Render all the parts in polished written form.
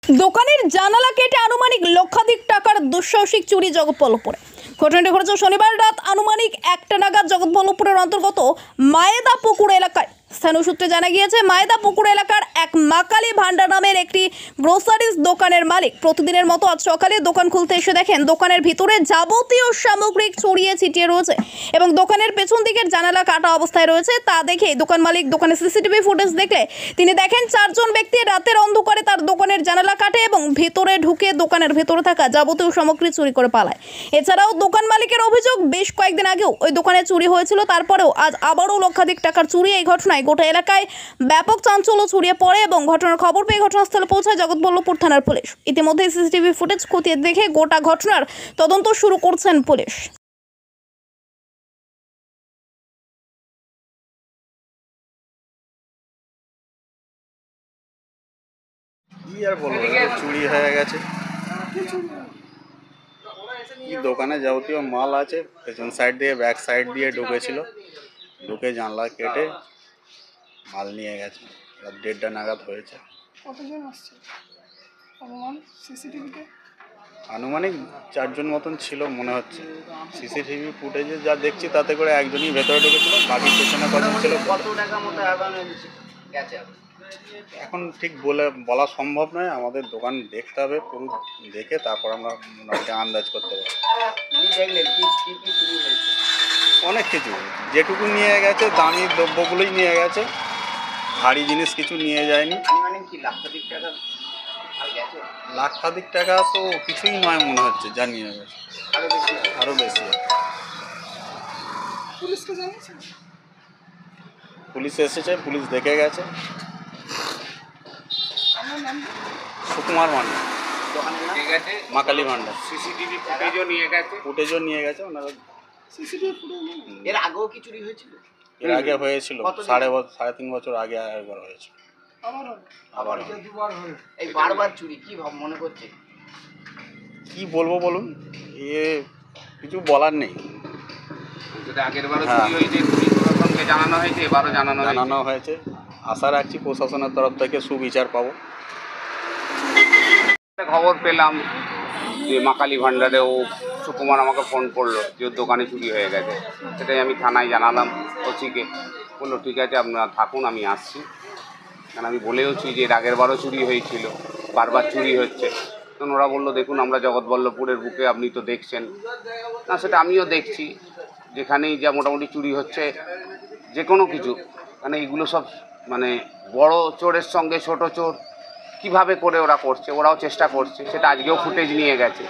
দোকানের জানালা কেটে আনুমানিক লক্ষাধিক টাকার দুঃসাহসিক চুরি জগৎবল্লভপুরে। ঘটনাটি ঘটেছে শনিবার রাত আনুমানিক 1টা নাগাদ জগৎবল্লভপুরের অন্তর্গত মায়েদা পুকুর এলাকায়। স্থানীয় সূত্রে জানা গিয়েছে, মায়েদা পুকুর এলাকার এক মাকালি ভান্ডার নামের একটি গ্রোসারিজ দোকানের মালিক প্রতিদিনের মতো আজ সকালে দোকান খুলতে এসে দেখেন দোকানের ভিতরে যাবতীয় সামগ্রিক ছড়িয়ে ছিটিয়ে রয়েছে এবং দোকানের পেছন দিকের জানালা কাটা অবস্থায় রয়েছে। তা দেখে দোকান মালিক দোকানের সিসিটিভি ফুটেজ দেখলে তিনি দেখেন 4 জন ব্যক্তি রাতের অন্ধকারে তার দোকানের জানালা কাটে এবং ভিতরে ঢুকে দোকানের ভেতরে থাকা যাবতীয় সামগ্রী চুরি করে পালায়। এছাড়াও দোকান মালিকের অভিযোগ, বেশ কয়েকদিন আগেও ওই দোকানে চুরি হয়েছিল, তারপরেও আজ আবারও লক্ষাধিক টাকার চুরি। এই ঘটনায় গোটা এলাকায় ব্যাপক চাঞ্চল্য ছড়িয়ে পড়ে এবং ঘটনার খবর পেয়ে ঘটনাস্থলে পৌঁছায় জগৎবল্লভপুর থানার পুলিশ। ইতিমধ্যে সিসিটিভি ফুটেজ খতিয়ে দেখে গোটা ঘটনার তদন্ত শুরু করছেন পুলিশ। কি আর বলবো, চুরি হয়ে গেছে। দোকানে যাবতীয় মাল আছে, পেছন সাইড দিয়ে ব্যাক সাইড দিয়ে ঢুকেছিল, ঢুকে জানলা কেটে মাল নিয়ে গেছে। রাত 1:30 নাগাদ হয়েছে। কতজন আসছে সিসিটিভিতে? আনুমানিক 4 জন মতন ছিল মনে হচ্ছে। সিসিটিভি ফুটেজে যা দেখছি তাতে করে একজনই ভেতরে ঢুকেছিল, বাকি পেছনে কজন ছিল এখন ঠিক বলা সম্ভব নয়। আমাদের দোকান দেখতে হবে, পুরো দেখে তারপর আমরা মোটামুটি আন্দাজ করতে পারবো। অনেক কিছু, যেটুকু নিয়ে গেছে দামি দ্রব্যগুলোই নিয়ে গেছে, ভারী জিনিস কিছু নিয়ে যায়নি। লাখাধিক টাকা তো কিছুই নয় মনে হচ্ছে, যা নিয়ে গেছে আরো বেশি। পুলিশ এসেছে, পুলিশ দেখে গেছে। সুকুমার ভান্ডার, মাকালি ভান্ডার। সিসিটিভি ফুটেজও নিয়ে গেছে ওনারা। এর আগেও কি চুরি হয়েছিল? এর আগে হয়েছিল, 3.5 বছর আগে একবার হয়েছিল। আবার এই বারবার চুরি কি মনে করছে? কি বলবো বলুন, এ কিছু বলার নেই। আগের বারও চুরি হয়েছে, পুলিশ প্রশাসনকে জানানো হয়েছে, এবারও জানানো হয়েছে। আশা রাখছি প্রশাসনের তরফ থেকে সুবিচার পাবো। খবর পেলাম যে মাকালি ভান্ডারে সুকুমার আমাকে ফোন করলো যে ওর দোকানে চুরি হয়ে গেছে। সেটাই আমি থানায় জানালাম, ওসিকে। বললো ঠিক আছে আপনারা থাকুন, আমি আসছি। কারণ আমি বলেওছি যে এর আগের বারও চুরি হয়েছিল, বারবার চুরি হচ্ছে। তখন ওরা বললো দেখুন আমরা জগৎবল্লভপুরের বুকে, আপনি তো দেখছেন। না, সেটা আমিও দেখছি, যেখানেই যা মোটামুটি চুরি হচ্ছে যে কোনো কিছু, মানে এইগুলো সব মানে বড় চোরের সঙ্গে ছোট চোর কীভাবে করে ওরা করছে, ওরাও চেষ্টা করছে। সেটা আজকেও ফুটেজ নিয়ে গেছে।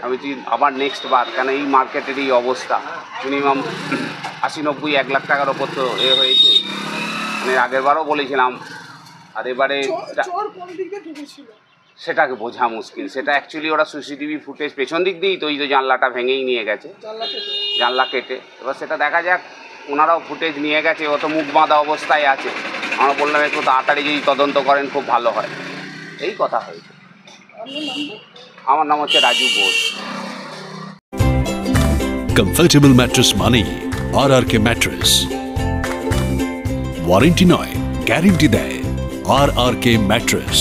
আমি আবার নেক্সট বার, কেন এই মার্কেটের এই অবস্থা, মিনিমাম 80-90-1 লাখ টাকার ওপর তো হয়েছে। মানে আগের বারও বলেছিলাম, আর এবারে সেটাকে বোঝা মুশকিল। সেটা অ্যাকচুয়ালি ওরা সিসিটিভি ফুটেজ পেছন দিক দিয়েই তো ওই জানলাটা ভেঙেই নিয়ে গেছে, জানলা কেটে। এবার সেটা দেখা যাক, ওনারাও ফুটেজ নিয়ে গেছে, ও তো মুখ বাঁধা অবস্থায় আছে। আমরা বললাম একটু তাড়াতাড়ি যদি তদন্ত করেন খুব ভালো হয়। এই কথা হয়েছে। আমার নাম হচ্ছে রাজু বোস। কমফর্টেবল ম্যাট্রেস মানেই RRK ম্যাট্রেস। ওয়ারেন্টি নয়, গ্যারেন্টি দেয় RRK ম্যাট্রেস।